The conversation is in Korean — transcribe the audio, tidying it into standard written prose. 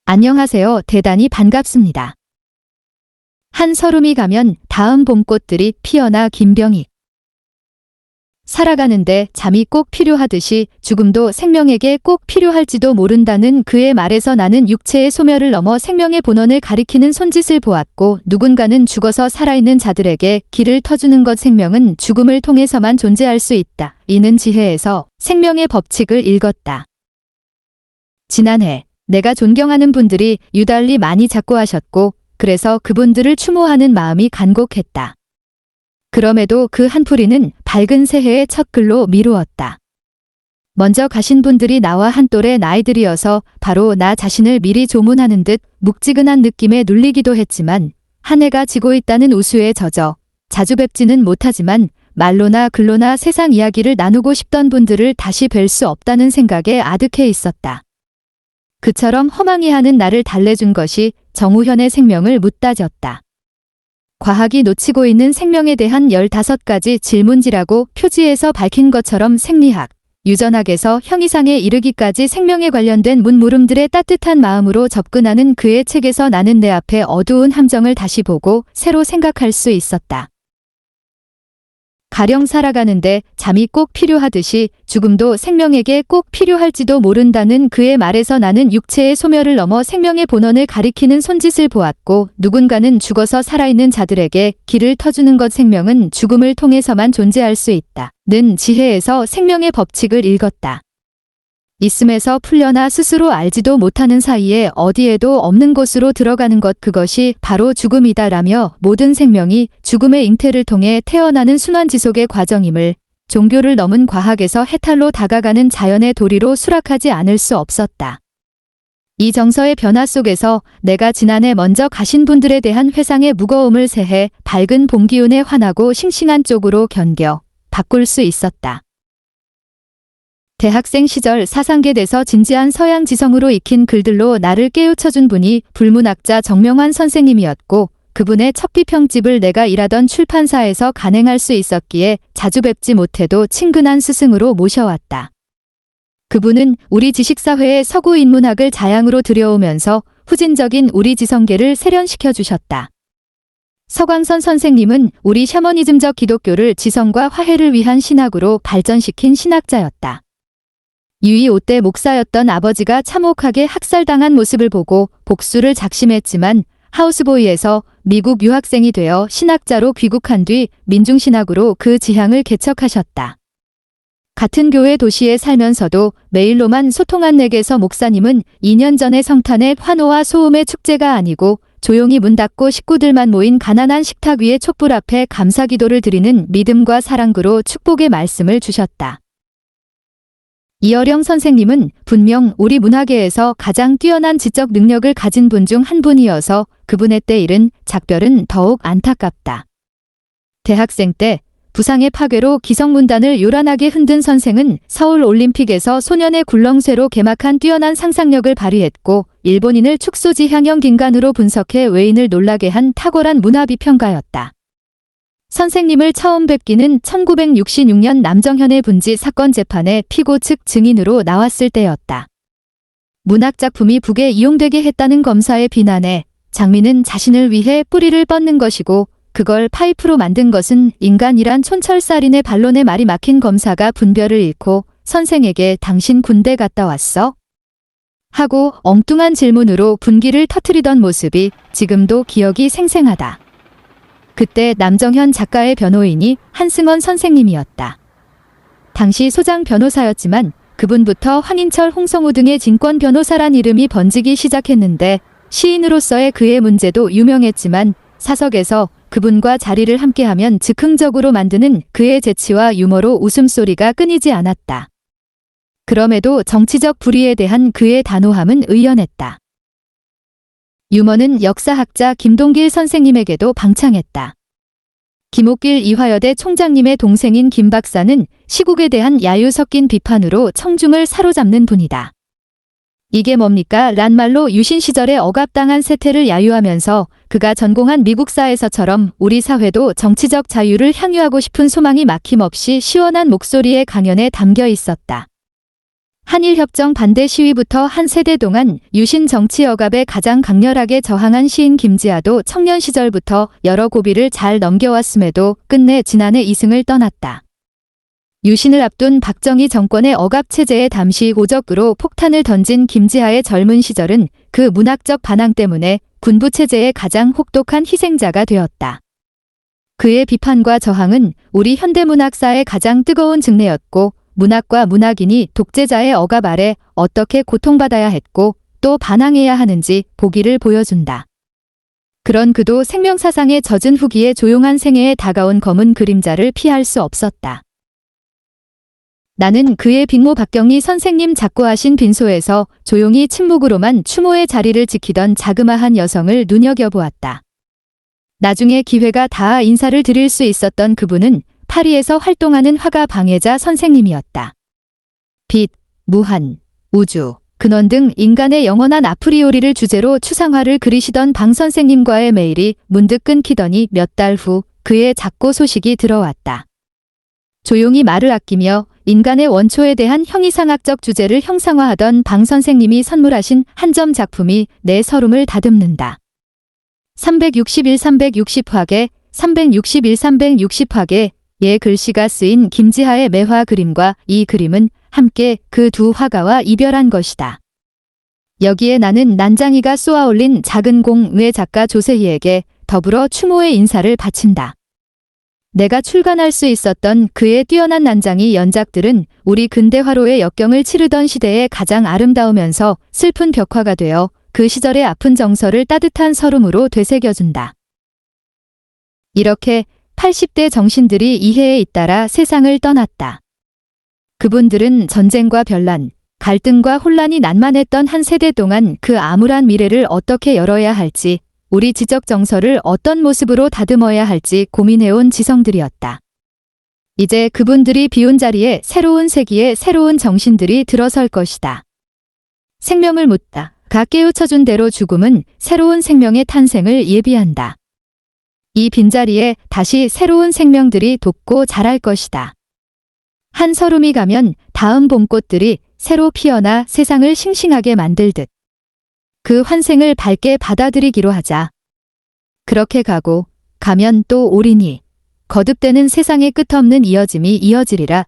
안녕하세요. 대단히 반갑습니다. 한서름이 가면 다음 봄꽃들이 피어나 김병익. 살아가는데 잠이 꼭 필요하듯이 죽음도 생명에게 꼭 필요할지도 모른다는 그의 말에서 나는 육체의 소멸을 넘어 생명의 본원을 가리키는 손짓을 보았고, 누군가는 죽어서 살아있는 자들에게 길을 터주는 것, 생명은 죽음을 통해서만 존재할 수 있다. 이는 지혜에서 생명의 법칙을 읽었다. 지난해 내가 존경하는 분들이 유달리 많이 작고하셨고, 그래서 그분들을 추모하는 마음이 간곡했다. 그럼에도 그 한풀이는 밝은 새해의 첫 글로 미루었다. 먼저 가신 분들이 나와 한 또래 나이들이어서 바로 나 자신을 미리 조문하는 듯 묵지근한 느낌에 눌리기도 했지만, 한 해가 지고 있다는 우수에 젖어 자주 뵙지는 못하지만 말로나 글로나 세상 이야기를 나누고 싶던 분들을 다시 뵐 수 없다는 생각에 아득해 있었다. 그처럼 허망해하는 나를 달래준 것이 정우현의 생명을 묻다졌다. 과학이 놓치고 있는 생명에 대한 15가지 질문지라고 표지에서 밝힌 것처럼 생리학, 유전학에서 형이상에 이르기까지 생명에 관련된 문물음들의 따뜻한 마음으로 접근하는 그의 책에서 나는 내 앞에 어두운 함정을 다시 보고 새로 생각할 수 있었다. 가령 살아가는데 잠이 꼭 필요하듯이 죽음도 생명에게 꼭 필요할지도 모른다는 그의 말에서 나는 육체의 소멸을 넘어 생명의 본원을 가리키는 손짓을 보았고, 누군가는 죽어서 살아있는 자들에게 길을 터주는 것, 생명은 죽음을 통해서만 존재할 수 있다. 는 지혜에서 생명의 법칙을 읽었다. 있음에서 풀려나 스스로 알지도 못하는 사이에 어디에도 없는 곳으로 들어가는 것, 그것이 바로 죽음이다라며 모든 생명이 죽음의 잉태를 통해 태어나는 순환지속의 과정임을, 종교를 넘은 과학에서 해탈로 다가가는 자연의 도리로 수락하지 않을 수 없었다. 이 정서의 변화 속에서 내가 지난해 먼저 가신 분들에 대한 회상의 무거움을 새해 밝은 봄 기운에 환하고 싱싱한 쪽으로 견뎌 바꿀 수 있었다. 대학생 시절 사상계에서 진지한 서양 지성으로 익힌 글들로 나를 깨우쳐준 분이 불문학자 정명환 선생님이었고, 그분의 첫 비평집을 내가 일하던 출판사에서 간행할 수 있었기에 자주 뵙지 못해도 친근한 스승으로 모셔왔다. 그분은 우리 지식사회의 서구 인문학을 자양으로 들여오면서 후진적인 우리 지성계를 세련시켜 주셨다. 서광선 선생님은 우리 샤머니즘적 기독교를 지성과 화해를 위한 신학으로 발전시킨 신학자였다. 유이 5대 목사였던 아버지가 참혹하게 학살당한 모습을 보고 복수를 작심했지만, 하우스보이에서 미국 유학생이 되어 신학자로 귀국한 뒤 민중신학으로 그 지향을 개척하셨다. 같은 교회 도시에 살면서도 메일로만 소통한 내게서 목사님은 2년 전의 성탄의 환호와 소음의 축제가 아니고 조용히 문 닫고 식구들만 모인 가난한 식탁 위에 촛불 앞에 감사기도를 드리는 믿음과 사랑으로 축복의 말씀을 주셨다. 이어령 선생님은 분명 우리 문화계에서 가장 뛰어난 지적 능력을 가진 분 중 한 분이어서 그분의 때 잃은 작별은 더욱 안타깝다. 대학생 때 부상의 파괴로 기성문단을 요란하게 흔든 선생은 서울올림픽에서 소년의 굴렁쇠로 개막한 뛰어난 상상력을 발휘했고, 일본인을 축소지향형 긴간으로 분석해 외인을 놀라게 한 탁월한 문화비평가였다. 선생님을 처음 뵙기는 1966년 남정현의 분지 사건 재판에 피고 측 증인으로 나왔을 때였다. 문학작품이 북에 이용되게 했다는 검사의 비난에 장미는 자신을 위해 뿌리를 뻗는 것이고, 그걸 파이프로 만든 것은 인간이란 촌철살인의 반론에 말이 막힌 검사가 분별을 잃고 선생에게 당신 군대 갔다 왔어? 하고 엉뚱한 질문으로 분기를 터뜨리던 모습이 지금도 기억이 생생하다. 그때 남정현 작가의 변호인이 한승원 선생님이었다. 당시 소장 변호사였지만 그분부터 황인철, 홍성우 등의 진권 변호사란 이름이 번지기 시작했는데, 시인으로서의 그의 문제도 유명했지만 사석에서 그분과 자리를 함께하면 즉흥적으로 만드는 그의 재치와 유머로 웃음소리가 끊이지 않았다. 그럼에도 정치적 불의에 대한 그의 단호함은 의연했다. 유머는 역사학자 김동길 선생님에게도 방창했다. 김옥길 이화여대 총장님의 동생인 김 박사는 시국에 대한 야유 섞인 비판으로 청중을 사로잡는 분이다. 이게 뭡니까? 란 말로 유신 시절에 억압당한 세태를 야유하면서 그가 전공한 미국사에서처럼 우리 사회도 정치적 자유를 향유하고 싶은 소망이 막힘없이 시원한 목소리의 강연에 담겨 있었다. 한일협정 반대 시위부터 한 세대 동안 유신 정치 억압에 가장 강렬하게 저항한 시인 김지아도 청년 시절부터 여러 고비를 잘 넘겨왔음에도 끝내 지난해 이승을 떠났다. 유신을 앞둔 박정희 정권의 억압 체제에 잠시 오적으로 폭탄을 던진 김지아의 젊은 시절은 그 문학적 반항 때문에 군부 체제의 가장 혹독한 희생자가 되었다. 그의 비판과 저항은 우리 현대문학사의 가장 뜨거운 증례였고 문학과 문학인이 독재자의 억압 아래 어떻게 고통받아야 했고 또 반항해야 하는지 보기를 보여준다. 그런 그도 생명사상에 젖은 후기에 조용한 생애에 다가온 검은 그림자를 피할 수 없었다. 나는 그의 빅모 박경리 선생님 작고하신 빈소에서 조용히 침묵으로만 추모의 자리를 지키던 자그마한 여성을 눈여겨보았다. 나중에 기회가 닿아 인사를 드릴 수 있었던 그분은 파리에서 활동하는 화가 방해자 선생님이었다. 빛, 무한, 우주, 근원 등 인간의 영원한 아프리오리를 주제로 추상화를 그리시던 방 선생님과의 메일이 문득 끊기더니 몇 달 후 그의 작고 소식이 들어왔다. 조용히 말을 아끼며 인간의 원초에 대한 형이상학적 주제를 형상화하던 방 선생님이 선물하신 한 점 작품이 내 서름을 다듬는다. 360화개, 360화개, 예 글씨가 쓰인 김지하의 매화 그림과 이 그림은 함께 그 두 화가와 이별한 것이다. 여기에 나는 난장이가 쏘아올린 작은 공의 작가 조세희에게 더불어 추모의 인사를 바친다. 내가 출간할 수 있었던 그의 뛰어난 난장이 연작들은 우리 근대화로의 역경을 치르던 시대의 가장 아름다우면서 슬픈 벽화가 되어 그 시절의 아픈 정서를 따뜻한 서름으로 되새겨준다. 이렇게 80대 정신들이 이해에 잇따라 세상을 떠났다. 그분들은 전쟁과 변란, 갈등과 혼란이 난만했던 한 세대 동안 그 암울한 미래를 어떻게 열어야 할지, 우리 지적 정서를 어떤 모습으로 다듬어야 할지 고민해온 지성들이었다. 이제 그분들이 비운 자리에 새로운 세기의 새로운 정신들이 들어설 것이다. 생명을 묻다. 가 깨우쳐준 대로 죽음은 새로운 생명의 탄생을 예비한다. 이 빈자리에 다시 새로운 생명들이 돋고 자랄 것이다. 한 서름이 가면 다음 봄꽃들이 새로 피어나 세상을 싱싱하게 만들듯 그 환생을 밝게 받아들이기로 하자. 그렇게 가면 또 오리니 거듭되는 세상의 끝없는 이어짐이 이어지리라.